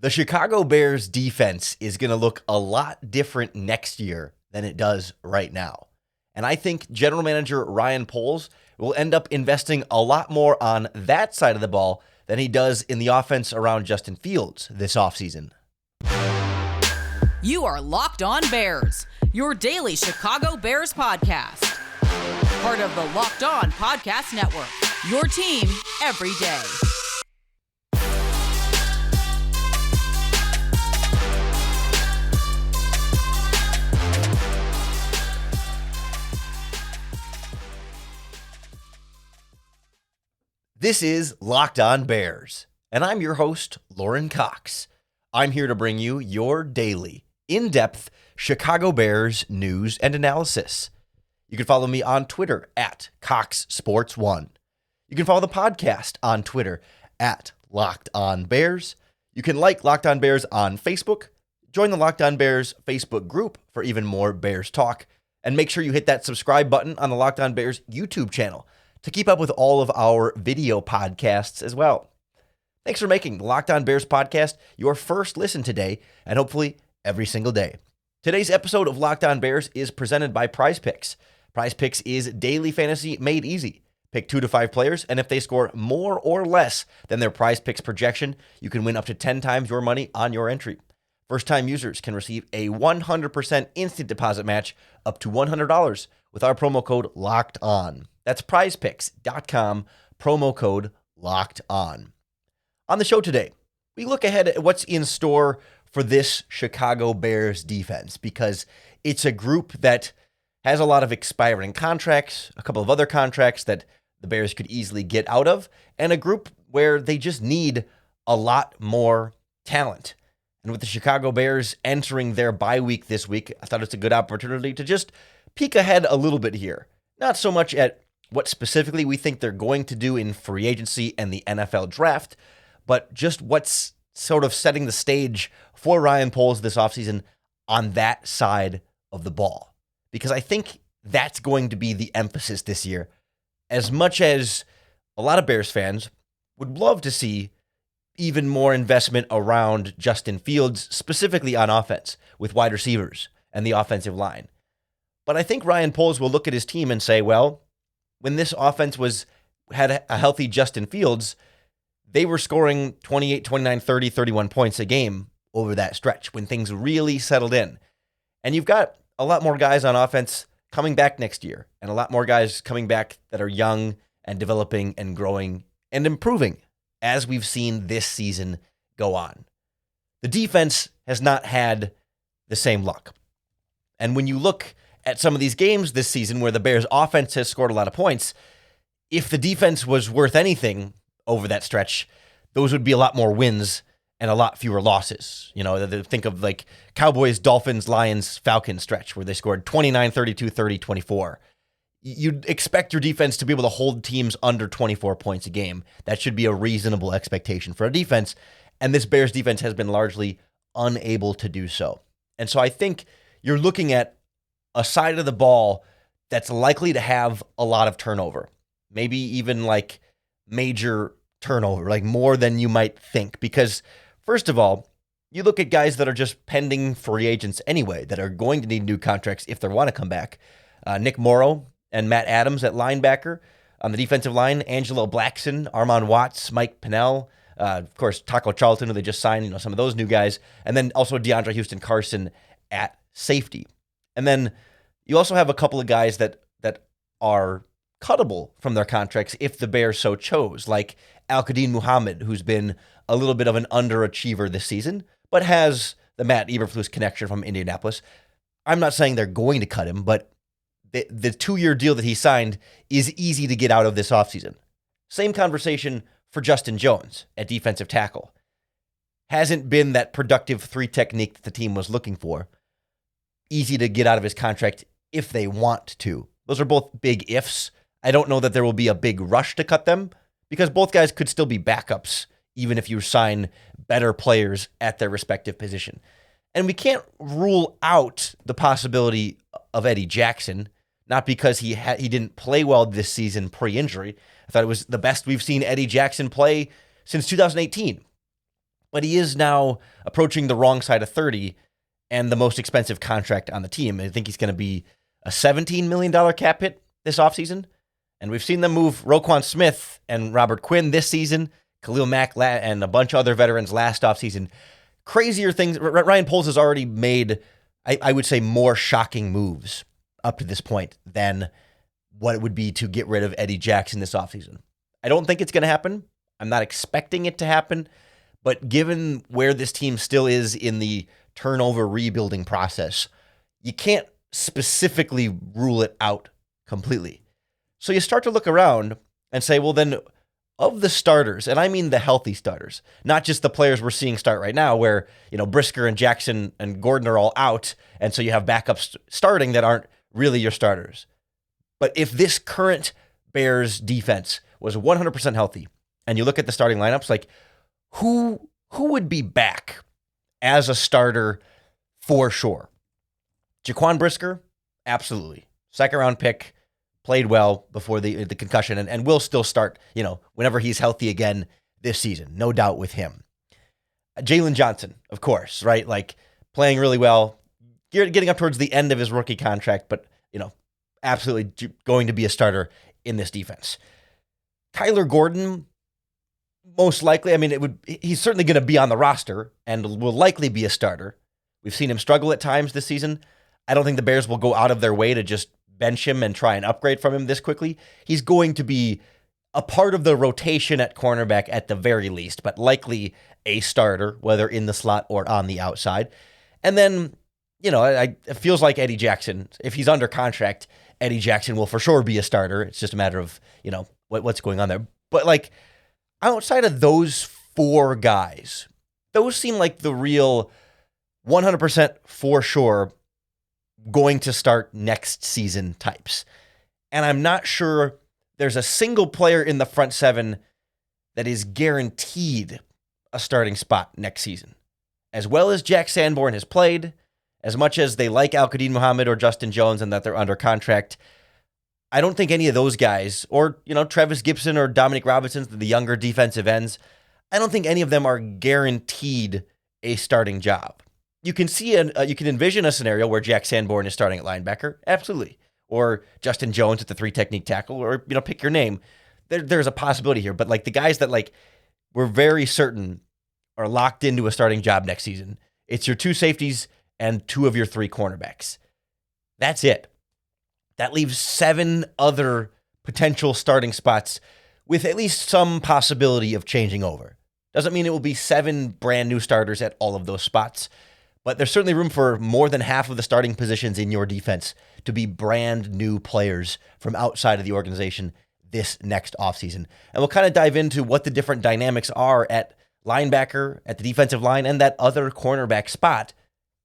The Chicago Bears defense is going to look a lot different next year than it does right now. And I think general manager Ryan Poles will end up investing a lot more on that side of the ball than he does in the offense around Justin Fields this offseason. You are Locked On Bears, your daily Chicago Bears podcast. Part of the Locked On Podcast Network, your team every day. This is Locked On Bears, and I'm your host, Lorin Cox. I'm here to bring you your daily, in-depth Chicago Bears news and analysis. You can follow me on Twitter at CoxSports1. You can follow the podcast on Twitter at Locked On Bears. You can like Locked On Bears on Facebook, join the Locked On Bears Facebook group for even more Bears talk, and make sure you hit that subscribe button on the Locked On Bears YouTube channel to keep up with all of our video podcasts as well. Thanks for making the Locked On Bears podcast your first listen today, and hopefully every single day. Today's episode of Locked On Bears is presented by PrizePicks. PrizePicks is daily fantasy made easy. Pick 2 to 5 players, and if they score more or less than their PrizePicks projection, you can win up to 10 times your money on your entry. First-time users can receive a 100% instant deposit match up to $100 with our promo code LOCKEDON. That's prizepicks.com, promo code LOCKED ON. On the show today, we look ahead at what's in store for this Chicago Bears defense because it's a group that has a lot of expiring contracts, a couple of other contracts that the Bears could easily get out of, and a group where they just need a lot more talent. And with the Chicago Bears entering their bye week this week, I thought it's a good opportunity to just peek ahead a little bit here. Not so much at what specifically we think they're going to do in free agency and the NFL draft, but just what's sort of setting the stage for Ryan Poles this offseason on that side of the ball. Because I think that's going to be the emphasis this year. As much as a lot of Bears fans would love to see even more investment around Justin Fields, specifically on offense with wide receivers and the offensive line. But I think Ryan Poles will look at his team and say, well, when this offense had a healthy Justin Fields, they were scoring 28, 29, 30, 31 points a game over that stretch when things really settled in. And you've got a lot more guys on offense coming back next year and a lot more guys coming back that are young and developing and growing and improving as we've seen this season go on. The defense has not had the same luck. And when you look at some of these games this season where the Bears offense has scored a lot of points, if the defense was worth anything over that stretch, those would be a lot more wins and a lot fewer losses. You know, think of like Cowboys, Dolphins, Lions, Falcons stretch where they scored 29, 32, 30, 24. You'd expect your defense to be able to hold teams under 24 points a game. That should be a reasonable expectation for a defense. And this Bears defense has been largely unable to do so. And so I think you're looking at a side of the ball that's likely to have a lot of turnover, maybe even like major turnover, like more than you might think. Because first of all, you look at guys that are just pending free agents anyway, that are going to need new contracts if they want to come back. Nick Morrow and Matt Adams at linebacker. On the defensive line, Angelo Blackson, Armon Watts, Mike Pennell, of course, Taco Charlton, who they just signed, some of those new guys. And then also DeAndre Houston Carson at safety. And then you also have a couple of guys that are cuttable from their contracts if the Bears so chose, like Al-Qadim Muhammad, who's been a little bit of an underachiever this season, but has the Matt Eberflus connection from Indianapolis. I'm not saying they're going to cut him, but the 2-year deal that he signed is easy to get out of this offseason. Same conversation for Justin Jones at defensive tackle. Hasn't been that productive 3 technique that the team was looking for. Easy to get out of his contract if they want to. Those are both big ifs. I don't know that there will be a big rush to cut them because both guys could still be backups even if you sign better players at their respective position. And we can't rule out the possibility of Eddie Jackson, not because he didn't play well this season pre-injury. I thought it was the best we've seen Eddie Jackson play since 2018. but he is now approaching the wrong side of 30 and the most expensive contract on the team. I think he's going to be a $17 million cap hit this offseason. And we've seen them move Roquan Smith and Robert Quinn this season, Khalil Mack and a bunch of other veterans last offseason. Crazier things. Ryan Poles has already made, I would say, more shocking moves up to this point than what it would be to get rid of Eddie Jackson this offseason. I don't think it's going to happen. I'm not expecting it to happen. But given where this team still is in the turnover rebuilding process, you can't specifically rule it out completely. So you start to look around and say, well, then of the starters, and I mean the healthy starters, not just the players we're seeing start right now where, Brisker and Jackson and Gordon are all out, and so you have backups starting that aren't really your starters. But if this current Bears defense was 100% healthy, and you look at the starting lineups, like who would be back as a starter for sure? Jaquan Brisker, absolutely. Second round pick, played well before the concussion, and will still start, whenever he's healthy again this season. No doubt with him. Jalen Johnson, of course, right? Like playing really well, getting up towards the end of his rookie contract, but, absolutely going to be a starter in this defense. Kyler Gordon, most likely, he's certainly going to be on the roster and will likely be a starter. We've seen him struggle at times this season. I don't think the Bears will go out of their way to just bench him and try and upgrade from him this quickly. He's going to be a part of the rotation at cornerback at the very least, but likely a starter, whether in the slot or on the outside. And then, it feels like Eddie Jackson, if he's under contract, Eddie Jackson will for sure be a starter. It's just a matter of, what's going on there. But outside of those four guys, those seem like the real 100% for sure going to start next season types. And I'm not sure there's a single player in the front seven that is guaranteed a starting spot next season. As well as Jack Sanborn has played, as much as they like Al-Qadim Muhammad or Justin Jones and that they're under contract, I don't think any of those guys, or, Travis Gibson or Dominic Robinson, the younger defensive ends, I don't think any of them are guaranteed a starting job. You can you can envision a scenario where Jack Sanborn is starting at linebacker, absolutely, or Justin Jones at the 3 technique tackle, or pick your name. There's a possibility here, but the guys that we're very certain are locked into a starting job next season, it's your 2 safeties and 2 of your 3 cornerbacks. That's it. That leaves 7 other potential starting spots with at least some possibility of changing over. Doesn't mean it will be 7 brand new starters at all of those spots, but there's certainly room for more than half of the starting positions in your defense to be brand new players from outside of the organization this next offseason. And we'll kind of dive into what the different dynamics are at linebacker, at the defensive line, and that other cornerback spot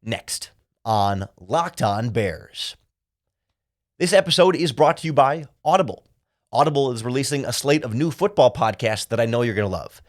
next on Locked On Bears. This episode is brought to you by Audible. Audible is releasing a slate of new football podcasts that I know you're going to love.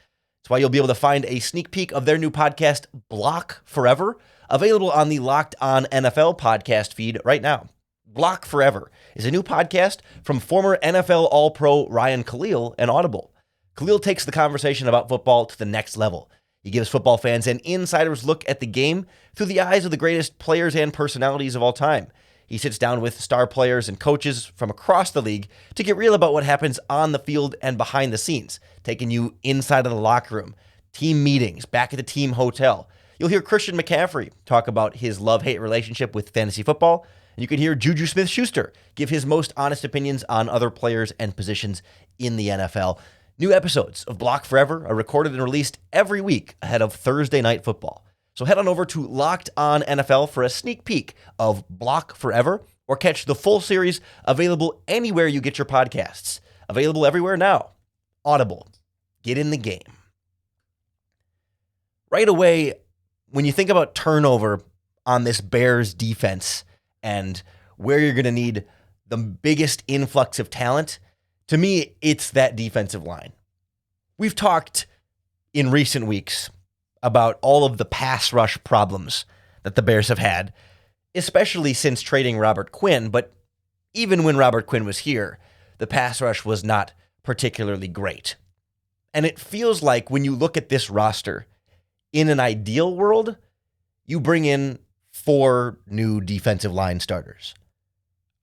That's why you'll be able to find a sneak peek of their new podcast, Block Forever, available on the Locked On NFL podcast feed right now. Block Forever is a new podcast from former NFL All-Pro Ryan Khalil and Audible. Khalil takes the conversation about football to the next level. He gives football fans an insider's look at the game through the eyes of the greatest players and personalities of all time. He sits down with star players and coaches from across the league to get real about what happens on the field and behind the scenes, taking you inside of the locker room, team meetings, back at the team hotel. You'll hear Christian McCaffrey talk about his love-hate relationship with fantasy football, and you can hear Juju Smith-Schuster give his most honest opinions on other players and positions in the NFL. New episodes of Block Forever are recorded and released every week ahead of Thursday Night Football. So head on over to Locked On NFL for a sneak peek of Block Forever, or catch the full series available anywhere you get your podcasts. Available everywhere now. Audible. Get in the game. Right away, when you think about turnover on this Bears defense and where you're going to need the biggest influx of talent, to me, it's that defensive line. We've talked in recent weeks about all of the pass rush problems that the Bears have had, especially since trading Robert Quinn. But even when Robert Quinn was here, the pass rush was not particularly great. And it feels like when you look at this roster, in an ideal world, you bring in 4 new defensive line starters.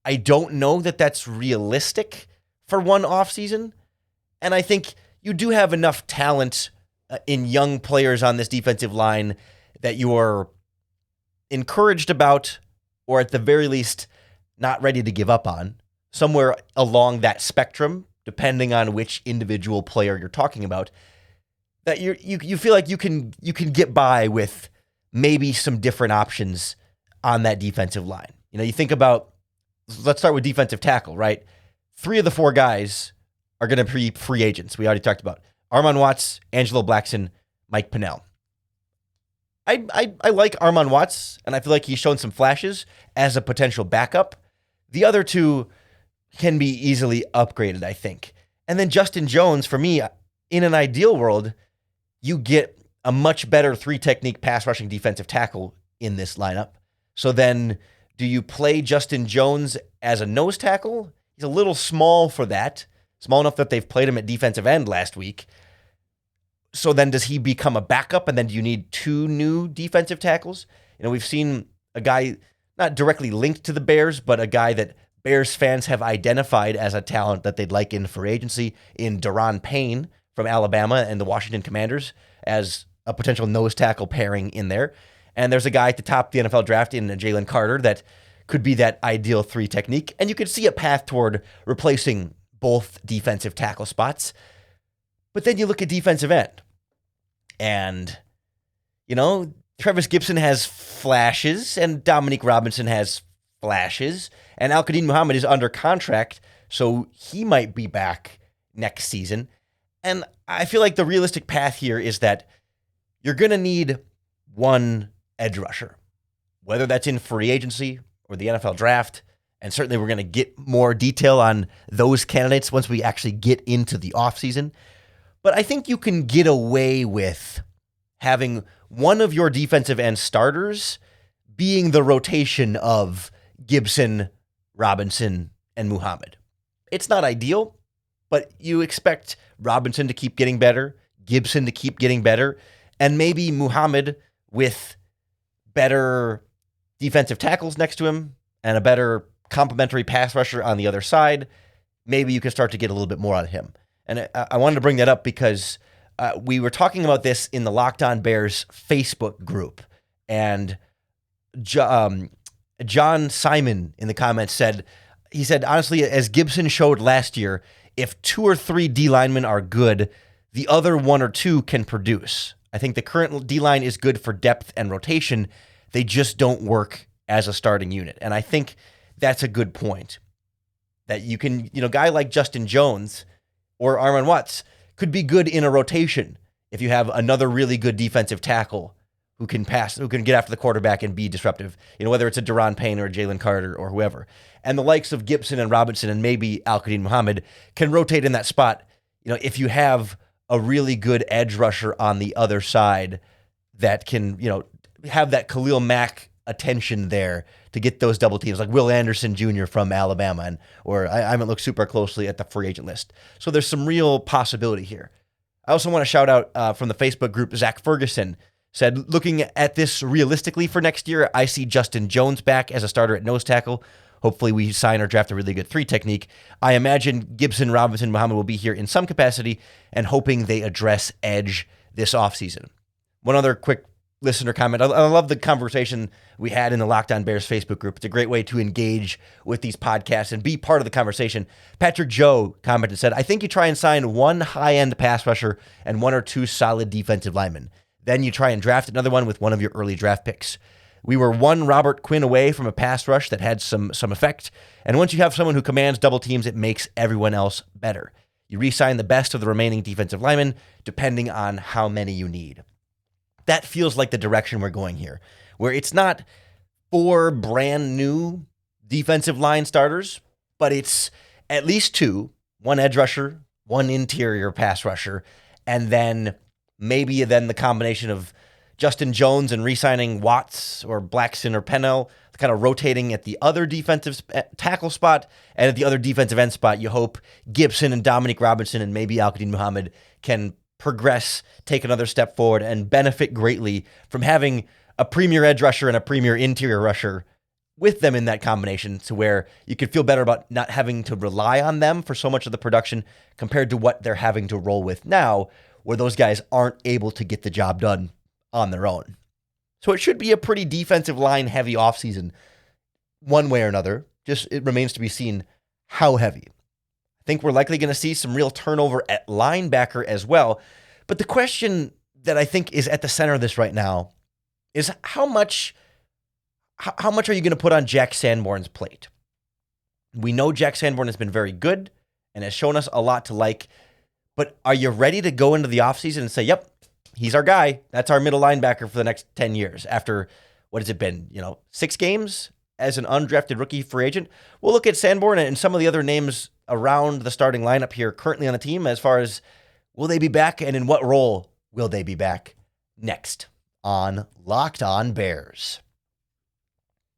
I don't know that that's realistic for one offseason. And I think you do have enough talent in young players on this defensive line that you are encouraged about, or at the very least, not ready to give up on, somewhere along that spectrum, depending on which individual player you're talking about, that you feel like you can get by with maybe some different options on that defensive line. You think about, let's start with defensive tackle, right? 3 of the 4 guys are going to be free agents. We already talked about Armon Watts, Angelo Blackson, Mike Pennell. I like Armon Watts, and I feel like he's shown some flashes as a potential backup. The other 2 can be easily upgraded, I think. And then Justin Jones, for me, in an ideal world, you get a much better 3-technique pass rushing defensive tackle in this lineup. So then do you play Justin Jones as a nose tackle? He's a little small for that. Small enough that they've played him at defensive end last week. So then does he become a backup, and then do you need 2 new defensive tackles? We've seen a guy not directly linked to the Bears, but a guy that Bears fans have identified as a talent that they'd like in free agency in Daron Payne from Alabama and the Washington Commanders as a potential nose tackle pairing in there. And there's a guy at the top of the NFL draft in Jalen Carter that could be that ideal 3 technique. And you could see a path toward replacing both defensive tackle spots. But then you look at defensive end, and, Travis Gibson has flashes, and Dominique Robinson has flashes, and Al-Quadin Muhammad is under contract, so he might be back next season. And I feel like the realistic path here is that you're going to need 1 edge rusher, whether that's in free agency or the NFL draft. And certainly we're going to get more detail on those candidates once we actually get into the offseason. But I think you can get away with having one of your defensive end starters being the rotation of Gibson, Robinson, and Muhammad. It's not ideal, but you expect Robinson to keep getting better, Gibson to keep getting better, and maybe Muhammad with better defensive tackles next to him and a better complementary pass rusher on the other side. Maybe you can start to get a little bit more out of him. And I wanted to bring that up because we were talking about this in the Locked On Bears Facebook group. And John Simon in the comments said, honestly, as Gibson showed last year, if 2 or 3 D linemen are good, the other 1 or 2 can produce. I think the current D line is good for depth and rotation. They just don't work as a starting unit. And I think that's a good point. That you can, a guy like Justin Jones or Armon Watts could be good in a rotation if you have another really good defensive tackle who can pass, who can get after the quarterback and be disruptive, whether it's a Daron Payne or a Jalen Carter or whoever. And the likes of Gibson and Robinson and maybe Al-Quadin Muhammad can rotate in that spot, if you have a really good edge rusher on the other side that can, have that Khalil Mack attention there to get those double teams, like Will Anderson Jr. from Alabama, I haven't looked super closely at the free agent list. So there's some real possibility here. I also want to shout out from the Facebook group, Zach Ferguson said, looking at this realistically for next year, I see Justin Jones back as a starter at nose tackle. Hopefully we sign or draft a really good 3 technique. I imagine Gibson, Robinson, Muhammad will be here in some capacity, and hoping they address edge this offseason. One other quick listener comment. I love the conversation we had in the Locked On Bears Facebook group. It's a great way to engage with these podcasts and be part of the conversation. Patrick Joe commented and said, I think you try and sign 1 high-end pass rusher and 1 or 2 solid defensive linemen. Then you try and draft another one with one of your early draft picks. We were 1 Robert Quinn away from a pass rush that had some effect. And once you have someone who commands double teams, it makes everyone else better. You re-sign the best of the remaining defensive linemen, depending on how many you need. That feels like the direction we're going here, where it's not 4 brand new defensive line starters, but it's at least 2, 1 edge rusher, 1 interior pass rusher, and then maybe the combination of Justin Jones and re-signing Watts or Blackson or Pennell, kind of rotating at the other defensive tackle spot, and at the other defensive end spot, you hope Gibson and Dominique Robinson and maybe Al-Quadin Muhammad can progress, take another step forward, and benefit greatly from having a premier edge rusher and a premier interior rusher with them in that combination, to where you could feel better about not having to rely on them for so much of the production compared to what they're having to roll with now, where those guys aren't able to get the job done on their own. So it should be a pretty defensive line heavy offseason one way or another. Just it remains to be seen how heavy. I think we're likely going to see some real turnover at linebacker as well. But the question that I think is at the center of this right now is how much are you going to put on Jack Sanborn's plate? We know Jack Sanborn has been very good and has shown us a lot to like, but are you ready to go into the offseason and say, yep, he's our guy. That's our middle linebacker for the next 10 years after, what has it been, 6 games as an undrafted rookie free agent? We'll look at Sanborn and some of the other names around the starting lineup here currently on the team as far as will they be back and in what role will they be back next on Locked On Bears.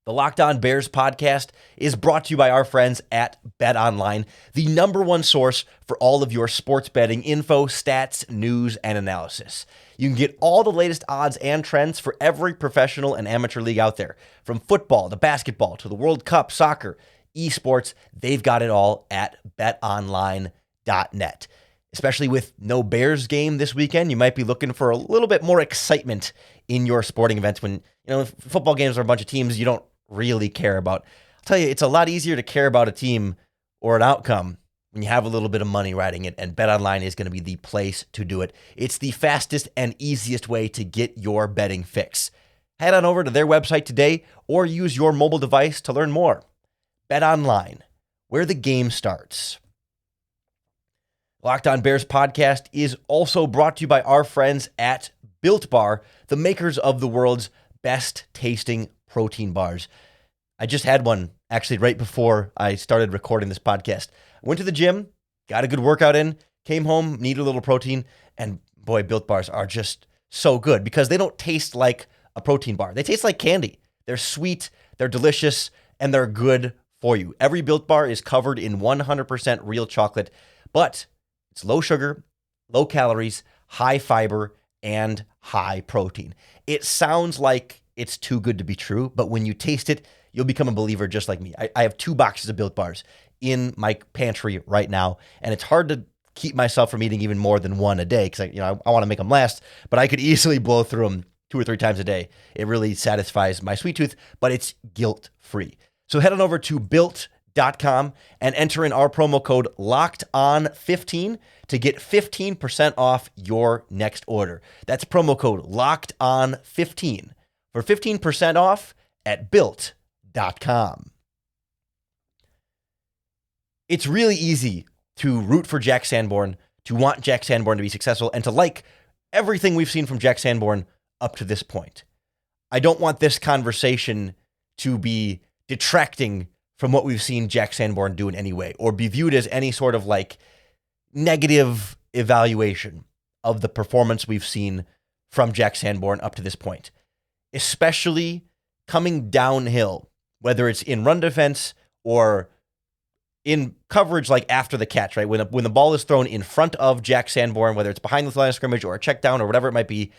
The Locked On Bears podcast is brought to you by our friends at BetOnline, the #1 source for all of your sports betting info, stats, news, and analysis. You can get all the latest odds and trends for every professional and amateur league out there. From football to basketball to the World Cup, soccer, esports, they've got it all at betonline.net. Especially with no Bears game this weekend, you might be looking for a little bit more excitement in your sporting events. When, football games are a bunch of teams you don't really care about. I'll tell you, it's a lot easier to care about a team or an outcome when you have a little bit of money riding it, and BetOnline is going to be the place to do it. It's the fastest and easiest way to get your betting fix. Head on over to their website today or use your mobile device to learn more. BetOnline, where the game starts. Locked On Bears podcast is also brought to you by our friends at Built Bar, the makers of the world's best tasting protein bars. I just had one actually right before I started recording this podcast. I went to the gym, got a good workout in, came home, needed a little protein, and boy, Built Bars are just so good because they don't taste like a protein bar. They taste like candy. They're sweet, they're delicious, and they're good for you. Every Built Bar is covered in 100% real chocolate, but it's low sugar, low calories, high fiber, and high protein. It sounds like it's too good to be true, but when you taste it, you'll become a believer just like me. I have 2 boxes of Built Bars in my pantry right now, and it's hard to keep myself from eating even more than one a day because I want to make them last, but I could easily blow through them 2 or 3 times a day. It really satisfies my sweet tooth, but it's guilt-free. So head on over to built.com and enter in our promo code LOCKEDON15 to get 15% off your next order. That's promo code LOCKEDON15 for 15% off at built.com. It's really easy to root for Jack Sanborn, to want Jack Sanborn to be successful, and to like everything we've seen from Jack Sanborn up to this point. I don't want this conversation to be detracting from what we've seen Jack Sanborn do in any way, or be viewed as any sort of negative evaluation of the performance we've seen from Jack Sanborn up to this point, especially coming downhill, whether it's in run defense or in coverage after the catch, right? When the ball is thrown in front of Jack Sanborn, whether it's behind the line of scrimmage or a check down or whatever it might be,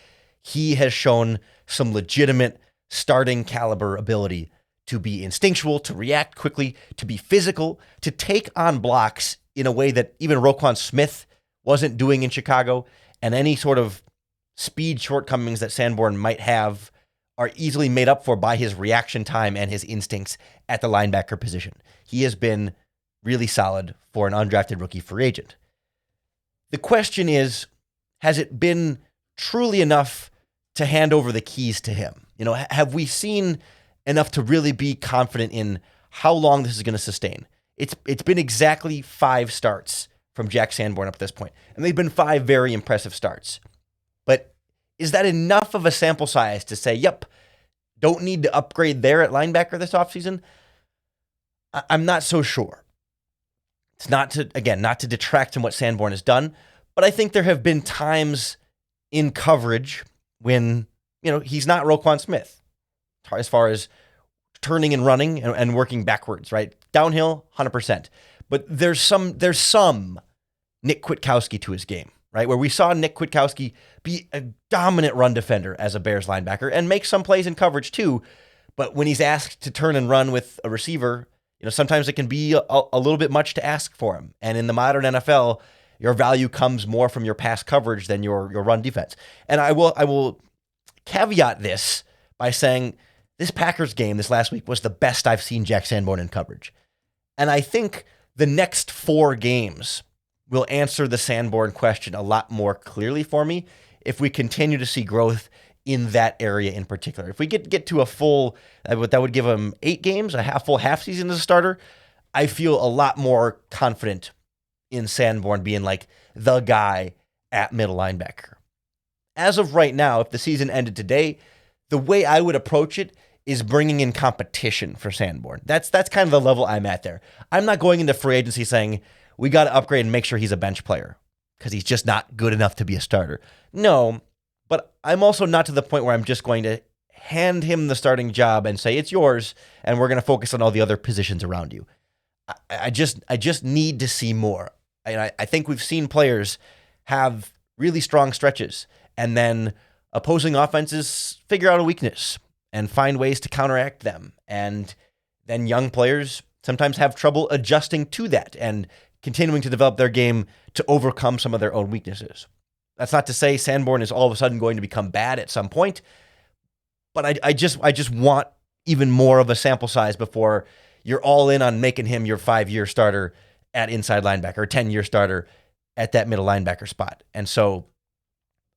he has shown some legitimate starting caliber ability to be instinctual, to react quickly, to be physical, to take on blocks in a way that even Roquan Smith wasn't doing in Chicago, and any sort of speed shortcomings that Sanborn might have are easily made up for by his reaction time and his instincts at the linebacker position. He has been really solid for an undrafted rookie free agent. The question is, has it been truly enough to hand over the keys to him? Have we seen enough to really be confident in how long this is going to sustain? It's been exactly 5 starts from Jack Sanborn up to this point, and they've been 5 very impressive starts. But is that enough of a sample size to say, yep, don't need to upgrade there at linebacker this offseason? I'm not so sure. It's not to detract from what Sanborn has done, but I think there have been times in coverage when, he's not Roquan Smith as far as turning and running and working backwards, right? Downhill, 100%. But there's some Nick Kwiatkowski to his game, right? Where we saw Nick Kwiatkowski be a dominant run defender as a Bears linebacker and make some plays in coverage too. But when he's asked to turn and run with a receiver, sometimes it can be a little bit much to ask for him. And in the modern NFL, your value comes more from your pass coverage than your run defense. And I will caveat this by saying this Packers game this last week was the best I've seen Jack Sanborn in coverage. And I think the next 4 games will answer the Sanborn question a lot more clearly for me if we continue to see growth in that area in particular. If we get to a full, that would give him 8 games, full half season as a starter, I feel a lot more confident in Sanborn being like the guy at middle linebacker. As of right now, if the season ended today, the way I would approach it is bringing in competition for Sanborn. That's kind of the level I'm at there. I'm not going into free agency saying, we got to upgrade and make sure he's a bench player because he's just not good enough to be a starter. No, but I'm also not to the point where I'm just going to hand him the starting job and say, it's yours, and we're going to focus on all the other positions around you. I just need to see more. I think we've seen players have really strong stretches, and then opposing offenses figure out a weakness and find ways to counteract them. And then young players sometimes have trouble adjusting to that and continuing to develop their game to overcome some of their own weaknesses. That's not to say Sanborn is all of a sudden going to become bad at some point, but I just want even more of a sample size before you're all in on making him your 5-year starter at inside linebacker, or 10-year starter at that middle linebacker spot. And so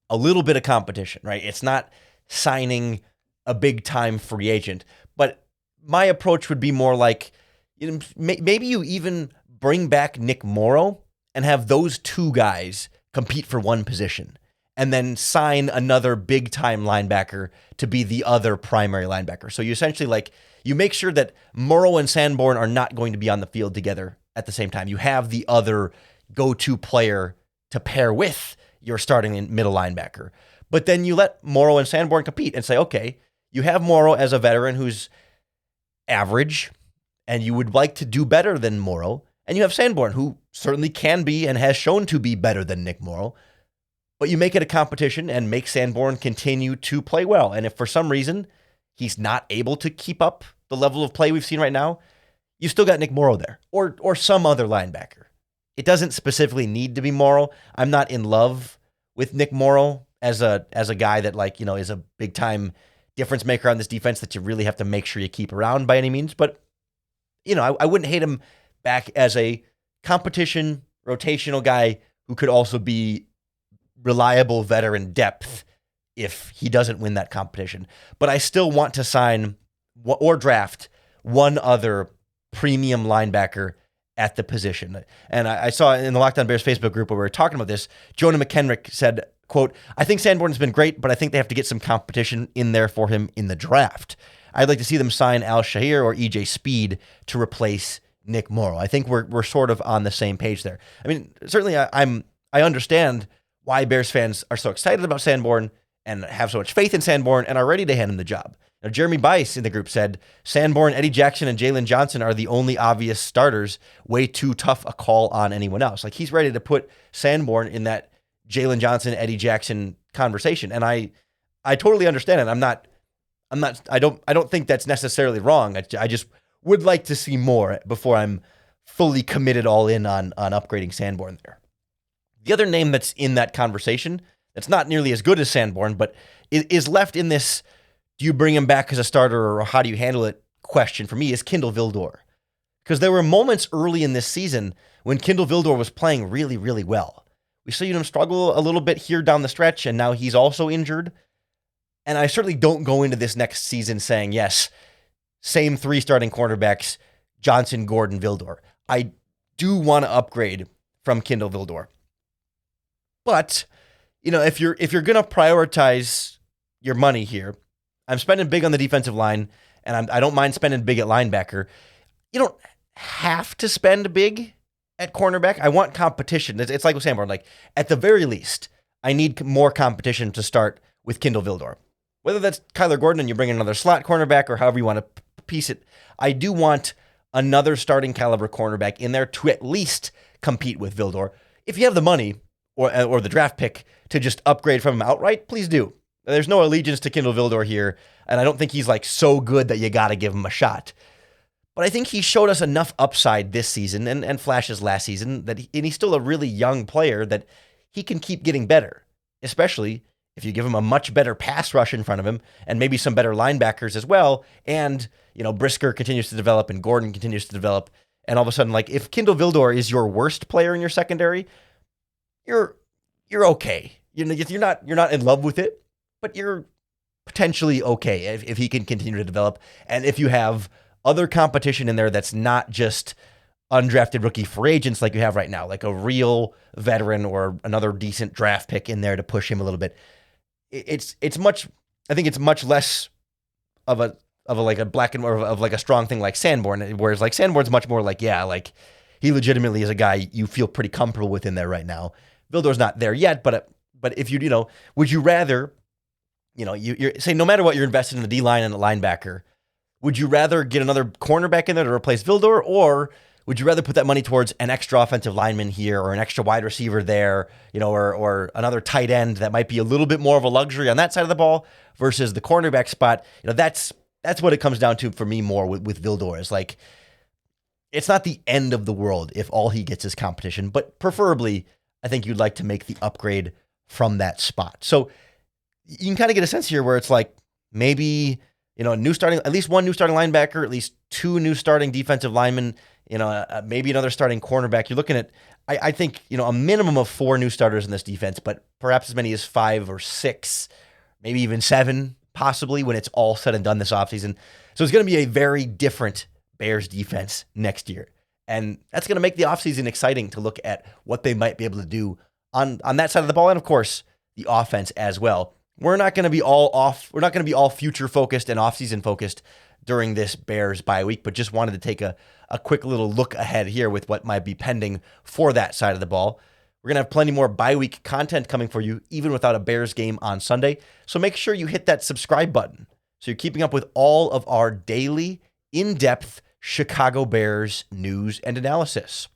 a little bit of competition, right? It's not signing a big-time free agent, but my approach would be more like, maybe you even bring back Nick Morrow and have those 2 guys compete for one position, and then sign another big-time linebacker to be the other primary linebacker. So you essentially you make sure that Morrow and Sanborn are not going to be on the field together at the same time. You have the other go-to player to pair with your starting middle linebacker. But then you let Morrow and Sanborn compete and say, okay, you have Morrow as a veteran who's average, and you would like to do better than Morrow. And you have Sanborn, who certainly can be and has shown to be better than Nick Morrow. But you make it a competition and make Sanborn continue to play well. And if for some reason he's not able to keep up the level of play we've seen right now, you still got Nick Morrow there or some other linebacker. It doesn't specifically need to be Morrow. I'm not in love with Nick Morrow as a guy that is a big time difference maker on this defense that you really have to make sure you keep around by any means. But I wouldn't hate him back as a competition rotational guy who could also be reliable veteran depth if he doesn't win that competition. But I still want to sign or draft one other premium linebacker at the position. And I saw in the Locked On Bears Facebook group where we were talking about this, Jonah McKenrick said, quote, I think Sanborn has been great, but I think they have to get some competition in there for him in the draft. I'd like to see them sign Al Shahir or EJ Speed to replace Nick Morrow. I think we're sort of on the same page there. I mean, certainly I understand why Bears fans are so excited about Sanborn and have so much faith in Sanborn and are ready to hand him the job. Now, Jeremy Bice in the group said, Sanborn, Eddie Jackson, and Jalen Johnson are the only obvious starters. Way too tough a call on anyone else. Like, he's ready to put Sanborn in that Jalen Johnson, Eddie Jackson conversation. And I totally understand it. I don't think that's necessarily wrong. I just would like to see more before I'm fully committed all in on upgrading Sanborn there. The other name that's in that conversation that's not nearly as good as Sanborn, but is left in this, do you bring him back as a starter or how do you handle it question for me, is Kindle Vildor. Because there were moments early in this season when Kindle Vildor was playing really, really well. We saw him struggle a little bit here down the stretch, and now he's also injured. And I certainly don't go into this next season saying, yes, same 3 starting cornerbacks, Johnson, Gordon, Vildor. I do want to upgrade from Kindle Vildor. But, if you're going to prioritize your money here, I'm spending big on the defensive line, and I don't mind spending big at linebacker. You don't have to spend big at cornerback. I want competition. It's like with Sanborn. Like, at the very least, I need more competition to start with Kindle Vildor. Whether that's Kyler Gordon and you bring in another slot cornerback or however you want to piece it, I do want another starting caliber cornerback in there to at least compete with Vildor. If you have the money, or the draft pick to just upgrade from him outright, please do. There's no allegiance to Kindle Vildor here, and I don't think he's like so good that you got to give him a shot. But I think he showed us enough upside this season and flashes last season and he's still a really young player that he can keep getting better, especially if you give him a much better pass rush in front of him and maybe some better linebackers as well. And, Brisker continues to develop and Gordon continues to develop. And all of a sudden, like if Kindle Vildor is your worst player in your secondary, you're okay. You're not in love with it, but you're potentially okay if he can continue to develop. And if you have other competition in there that's not just undrafted rookie free agents like you have right now, like a real veteran or another decent draft pick in there to push him a little bit. I think it's much less of a black and more of like a strong thing like Sanborn, whereas like Sanborn's much more like, he legitimately is a guy you feel pretty comfortable with in there right now. Vildor's not there yet, but if would you rather, you're say no matter what you're invested in the D-line and the linebacker, would you rather get another cornerback in there to replace Vildor, or would you rather put that money towards an extra offensive lineman here or an extra wide receiver there, or another tight end that might be a little bit more of a luxury on that side of the ball versus the cornerback spot? That's what it comes down to for me more with Vildor. Is like, it's not the end of the world if all he gets is competition, but preferably I think you'd like to make the upgrade from that spot. So you can kind of get a sense here where it's like maybe, at least one new starting linebacker, at least two new starting defensive linemen, maybe another starting cornerback. You're looking at, I think, a minimum of 4 new starters in this defense, but perhaps as many as 5 or 6, maybe even 7, possibly when it's all said and done this offseason. So it's going to be a very different Bears defense next year. And that's going to make the offseason exciting to look at what they might be able to do on that side of the ball. And of course, the offense as well. We're not going to be all future focused and offseason focused during this Bears bye week, but just wanted to take a quick little look ahead here with what might be pending for that side of the ball. We're going to have plenty more bye week content coming for you, even without a Bears game on Sunday. So make sure you hit that subscribe button so you're keeping up with all of our daily, in-depth Chicago Bears news and analysis.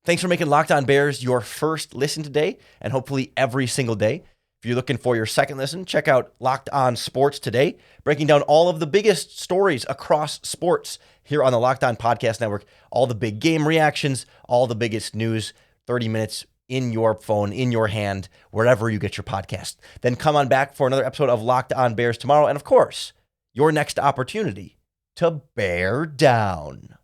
Thanks for making Locked On Bears your first listen today, and hopefully every single day. If you're looking for your second listen, check out Locked On Sports today, breaking down all of the biggest stories across sports here on the Locked On Podcast Network. All the big game reactions, all the biggest news, 30 minutes in your phone, in your hand, wherever you get your podcast. Then come on back for another episode of Locked On Bears tomorrow. And of course, your next opportunity to bear down.